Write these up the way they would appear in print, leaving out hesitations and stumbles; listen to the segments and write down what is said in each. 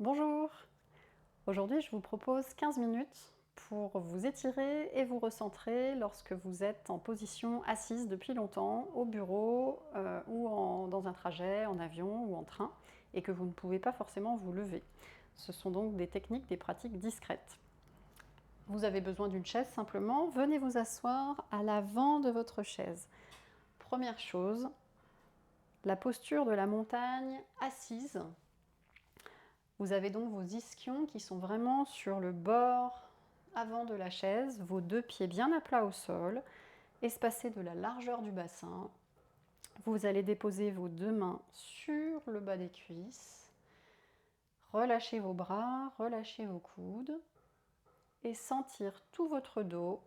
Bonjour! Aujourd'hui, je vous propose 15 minutes pour vous étirer et vous recentrer lorsque vous êtes en position assise depuis longtemps, au bureau ou dans un trajet, en avion ou en train, et que vous ne pouvez pas forcément vous lever. Ce sont donc des techniques, des pratiques discrètes. Vous avez besoin d'une chaise simplement, venez vous asseoir à l'avant de votre chaise. Première chose, la posture de la montagne assise. Vous avez donc vos ischions qui sont vraiment sur le bord avant de la chaise, vos deux pieds bien à plat au sol, espacés de la largeur du bassin. Vous allez déposer vos deux mains sur le bas des cuisses, relâchez vos bras, relâchez vos coudes et sentir tout votre dos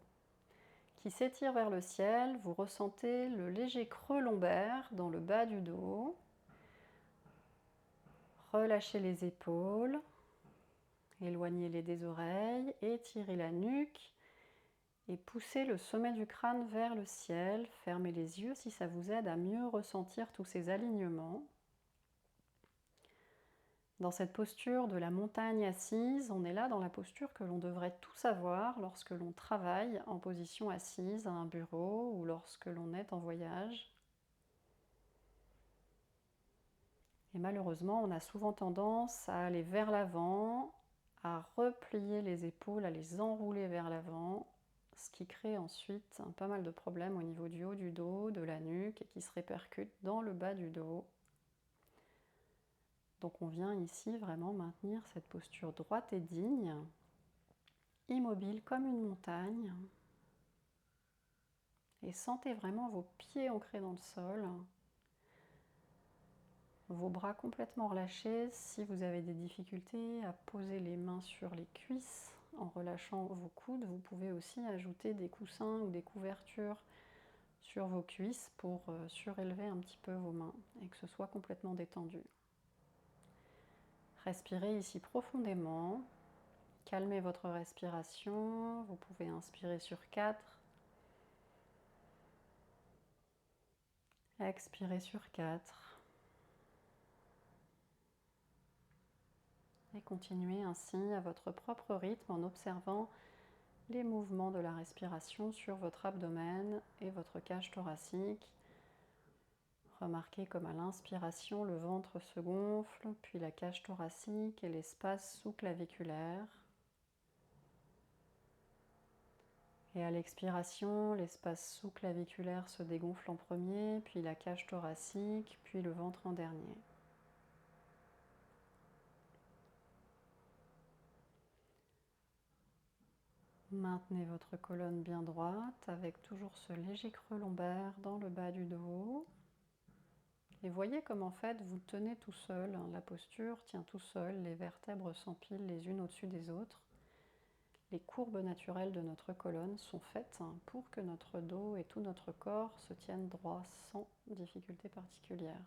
qui s'étire vers le ciel. Vous ressentez le léger creux lombaire dans le bas du dos. Relâchez les épaules. Éloignez-les des oreilles, étirez la nuque et poussez le sommet du crâne vers le ciel. Fermez les yeux si ça vous aide à mieux ressentir tous ces alignements. Dans cette posture de la montagne assise, on est là dans la posture que l'on devrait tous avoir lorsque l'on travaille en position assise à un bureau ou lorsque l'on est en voyage. Et malheureusement, on a souvent tendance à aller vers l'avant, à replier les épaules, à les enrouler vers l'avant, ce qui crée ensuite pas mal de problèmes au niveau du haut du dos, de la nuque et qui se répercute dans le bas du dos. Donc on vient ici vraiment maintenir cette posture droite et digne, immobile comme une montagne. Et sentez vraiment vos pieds ancrés dans le sol, vos bras complètement relâchés. Si vous avez des difficultés à poser les mains sur les cuisses en relâchant vos coudes, vous pouvez aussi ajouter des coussins ou des couvertures sur vos cuisses pour surélever un petit peu vos mains et que ce soit complètement détendu. Respirez ici profondément, calmez votre respiration, vous pouvez inspirer sur 4, expirer sur 4. Et continuez ainsi à votre propre rythme en observant les mouvements de la respiration sur votre abdomen et votre cage thoracique. Remarquez comme à l'inspiration, le ventre se gonfle, puis la cage thoracique et l'espace sous-claviculaire. Et à l'expiration, l'espace sous-claviculaire se dégonfle en premier, puis la cage thoracique, puis le ventre en dernier. Maintenez votre colonne bien droite avec toujours ce léger creux lombaire dans le bas du dos. Et voyez comme en fait vous tenez tout seul, la posture tient tout seul, les vertèbres s'empilent les unes au-dessus des autres. Les courbes naturelles de notre colonne sont faites pour que notre dos et tout notre corps se tiennent droit sans difficulté particulière.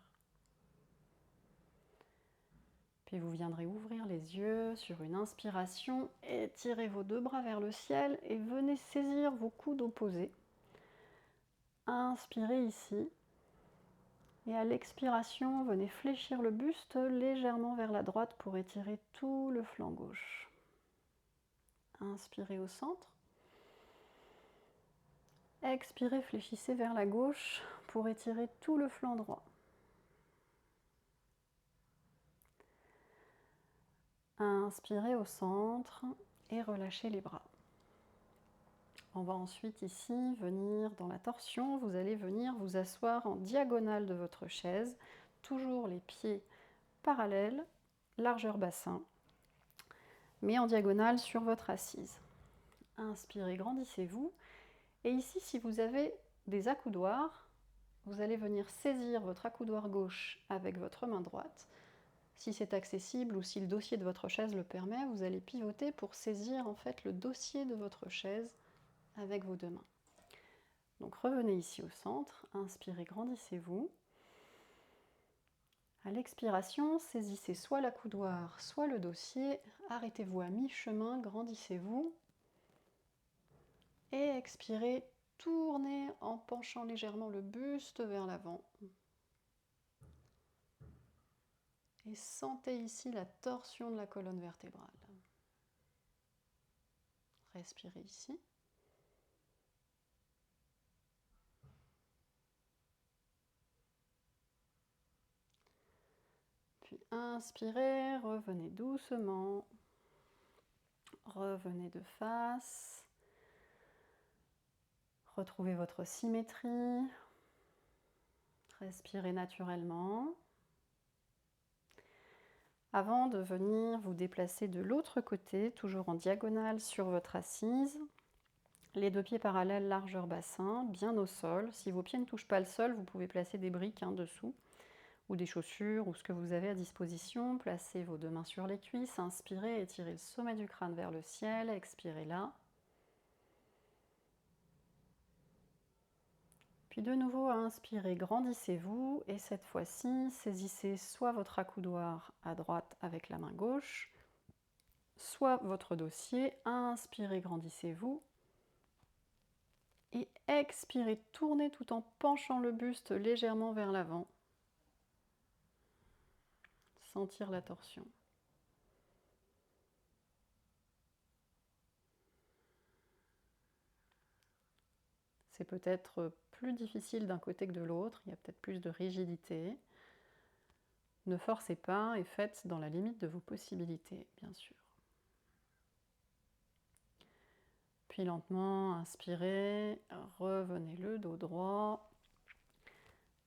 Puis vous viendrez ouvrir les yeux sur une inspiration, étirez vos deux bras vers le ciel et venez saisir vos coudes opposés. Inspirez ici. Et à l'expiration, venez fléchir le buste légèrement vers la droite pour étirer tout le flanc gauche. Inspirez au centre. Expirez, fléchissez vers la gauche pour étirer tout le flanc droit. Inspirez au centre et relâchez les bras. On va ensuite ici venir dans la torsion. Vous allez venir vous asseoir en diagonale de votre chaise, toujours les pieds parallèles, largeur bassin, mais en diagonale sur votre assise. Inspirez, grandissez-vous. Et ici, si vous avez des accoudoirs, vous allez venir saisir votre accoudoir gauche avec votre main droite. Si c'est accessible ou si le dossier de votre chaise le permet, vous allez pivoter pour saisir en fait le dossier de votre chaise avec vos deux mains. Donc revenez ici au centre, inspirez, grandissez-vous. À l'expiration, saisissez soit l'accoudoir, soit le dossier. Arrêtez-vous à mi-chemin, grandissez-vous. Et expirez, tournez en penchant légèrement le buste vers l'avant. Et sentez ici la torsion de la colonne vertébrale. Respirez ici. Puis inspirez, revenez doucement. Revenez de face. Retrouvez votre symétrie. Respirez naturellement. Avant de venir vous déplacer de l'autre côté, toujours en diagonale sur votre assise, les deux pieds parallèles, largeur bassin, bien au sol. Si vos pieds ne touchent pas le sol, vous pouvez placer des briques dessous, ou des chaussures, ou ce que vous avez à disposition. Placez vos deux mains sur les cuisses, inspirez, étirez le sommet du crâne vers le ciel, expirez là. Puis de nouveau, inspirez, grandissez-vous, et cette fois-ci, saisissez soit votre accoudoir à droite avec la main gauche, soit votre dossier. Inspirez, grandissez-vous, et expirez, tournez tout en penchant le buste légèrement vers l'avant. Sentir la torsion. C'est peut-être plus difficile d'un côté que de l'autre, il y a peut-être plus de rigidité. Ne forcez pas et faites dans la limite de vos possibilités, bien sûr. Puis lentement, inspirez, revenez le dos droit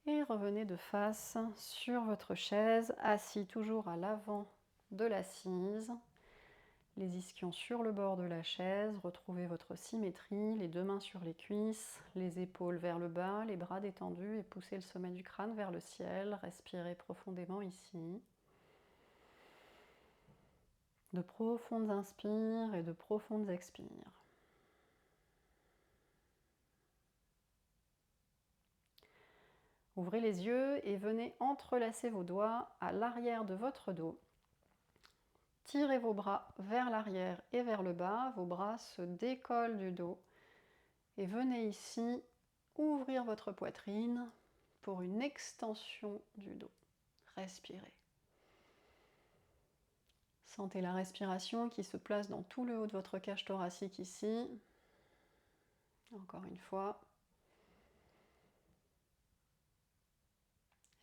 et revenez de face sur votre chaise, assis toujours à l'avant de l'assise. Les ischions sur le bord de la chaise, retrouvez votre symétrie, les deux mains sur les cuisses, les épaules vers le bas, les bras détendus et poussez le sommet du crâne vers le ciel. Respirez profondément ici. De profondes inspires et de profondes expires. Ouvrez les yeux et venez entrelacer vos doigts à l'arrière de votre dos. Tirez vos bras vers l'arrière et vers le bas, vos bras se décollent du dos. Et venez ici ouvrir votre poitrine pour une extension du dos. Respirez. Sentez la respiration qui se place dans tout le haut de votre cage thoracique ici. Encore une fois.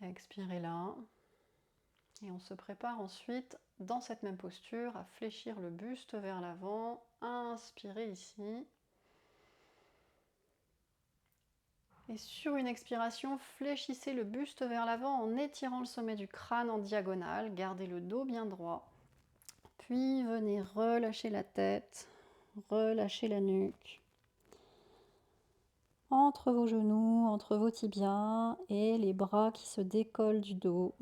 Expirez là. Et on se prépare ensuite, dans cette même posture, à fléchir le buste vers l'avant. Inspirez ici. Et sur une expiration, fléchissez le buste vers l'avant en étirant le sommet du crâne en diagonale. Gardez le dos bien droit. Puis venez relâcher la tête, relâcher la nuque. Entre vos genoux, entre vos tibias et les bras qui se décollent du dos.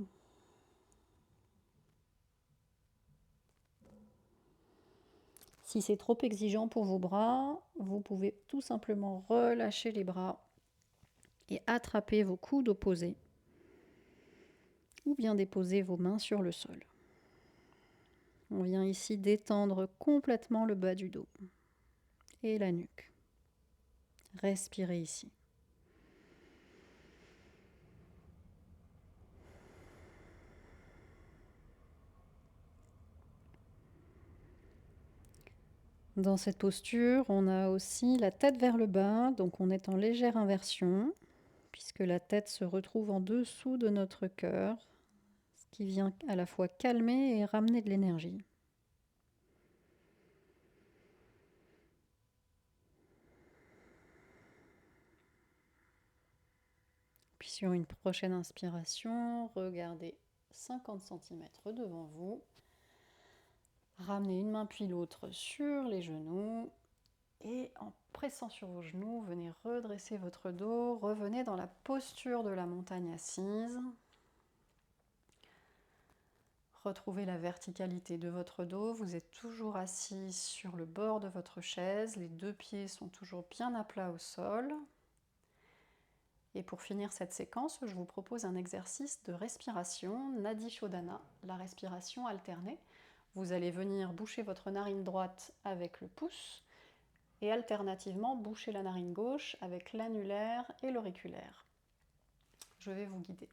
Si c'est trop exigeant pour vos bras, vous pouvez tout simplement relâcher les bras et attraper vos coudes opposés. Ou bien déposer vos mains sur le sol. On vient ici détendre complètement le bas du dos et la nuque. Respirez ici. Dans cette posture, on a aussi la tête vers le bas, donc on est en légère inversion, puisque la tête se retrouve en dessous de notre cœur, ce qui vient à la fois calmer et ramener de l'énergie. Puis sur une prochaine inspiration, regardez 50 cm devant vous. Ramenez une main puis l'autre sur les genoux. Et en pressant sur vos genoux, venez redresser votre dos. Revenez dans la posture de la montagne assise. Retrouvez la verticalité de votre dos. Vous êtes toujours assis sur le bord de votre chaise. Les deux pieds sont toujours bien à plat au sol. Et pour finir cette séquence, je vous propose un exercice de respiration, Nadi Shodhana, la respiration alternée. Vous allez venir boucher votre narine droite avec le pouce et alternativement boucher la narine gauche avec l'annulaire et l'auriculaire. Je vais vous guider.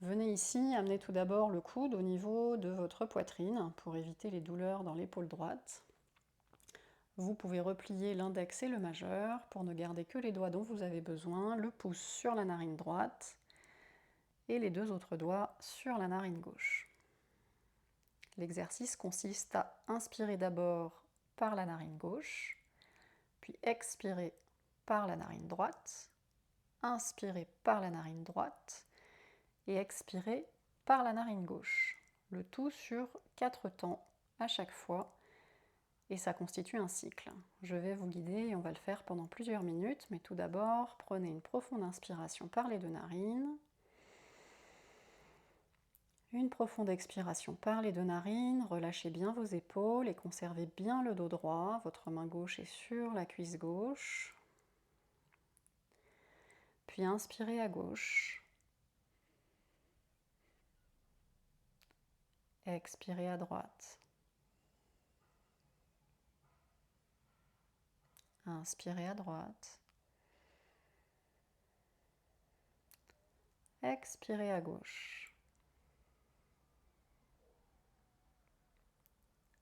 Venez ici, amenez tout d'abord le coude au niveau de votre poitrine pour éviter les douleurs dans l'épaule droite. Vous pouvez replier l'index et le majeur pour ne garder que les doigts dont vous avez besoin, le pouce sur la narine droite et les deux autres doigts sur la narine gauche. L'exercice consiste à inspirer d'abord par la narine gauche, puis expirer par la narine droite, inspirer par la narine droite et expirer par la narine gauche. Le tout sur 4 temps à chaque fois. Et ça constitue un cycle. Je vais vous guider et on va le faire pendant plusieurs minutes, mais tout d'abord, prenez une profonde inspiration par les deux narines. Une profonde expiration par les deux narines, relâchez bien vos épaules et conservez bien le dos droit. Votre main gauche est sur la cuisse gauche. Puis inspirez à gauche. Expirez à droite. Inspirez à droite. Expirez à gauche.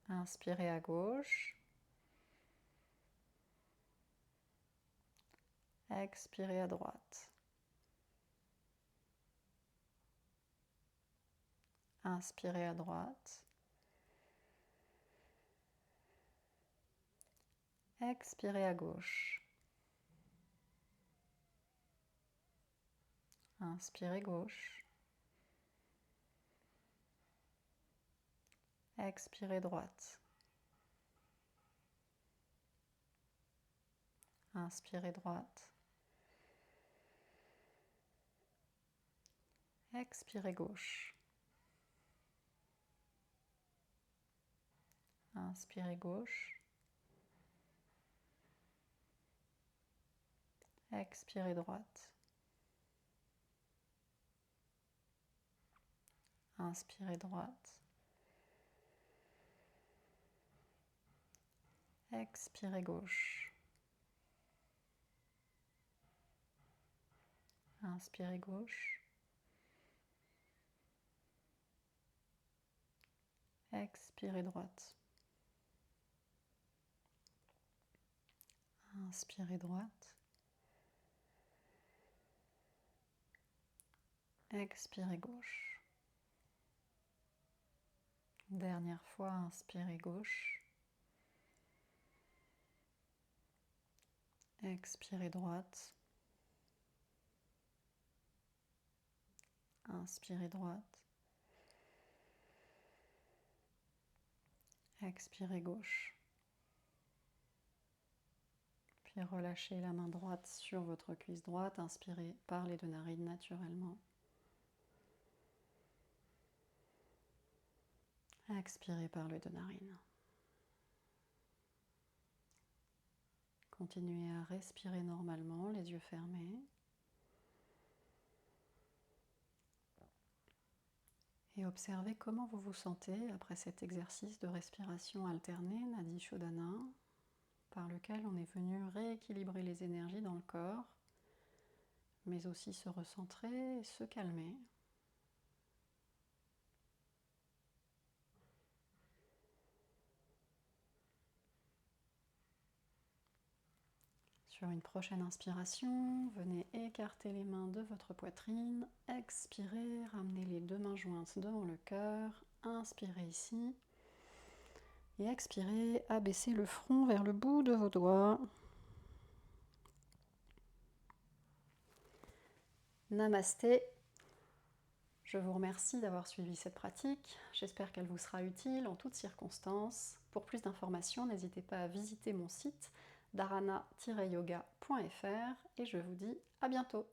Inspirez à gauche. Expirez à droite. Inspirez à droite. Expirez à gauche. Inspirez gauche. Expirez droite. Inspirez droite. Expirez gauche. Inspirez gauche. Expirez droite. Inspirez droite. Expirez gauche. Inspirez gauche. Expirez droite. Inspirez droite. Expirez gauche. Dernière fois, inspirez gauche. Expirez droite. Inspirez droite. Expirez gauche. Puis relâchez la main droite sur votre cuisse droite. Inspirez par les deux narines naturellement. Expirez par les deux narines. Continuez à respirer normalement, les yeux fermés. Et observez comment vous vous sentez après cet exercice de respiration alternée, Nadi Shodhana, par lequel on est venu rééquilibrer les énergies dans le corps, mais aussi se recentrer et se calmer. Sur une prochaine inspiration, venez écarter les mains de votre poitrine, expirez, ramenez les deux mains jointes devant le cœur, inspirez ici, et expirez, abaissez le front vers le bout de vos doigts. Namasté. Je vous remercie d'avoir suivi cette pratique. J'espère qu'elle vous sera utile en toutes circonstances. Pour plus d'informations, n'hésitez pas à visiter mon site dharana-yoga.fr et je vous dis à bientôt.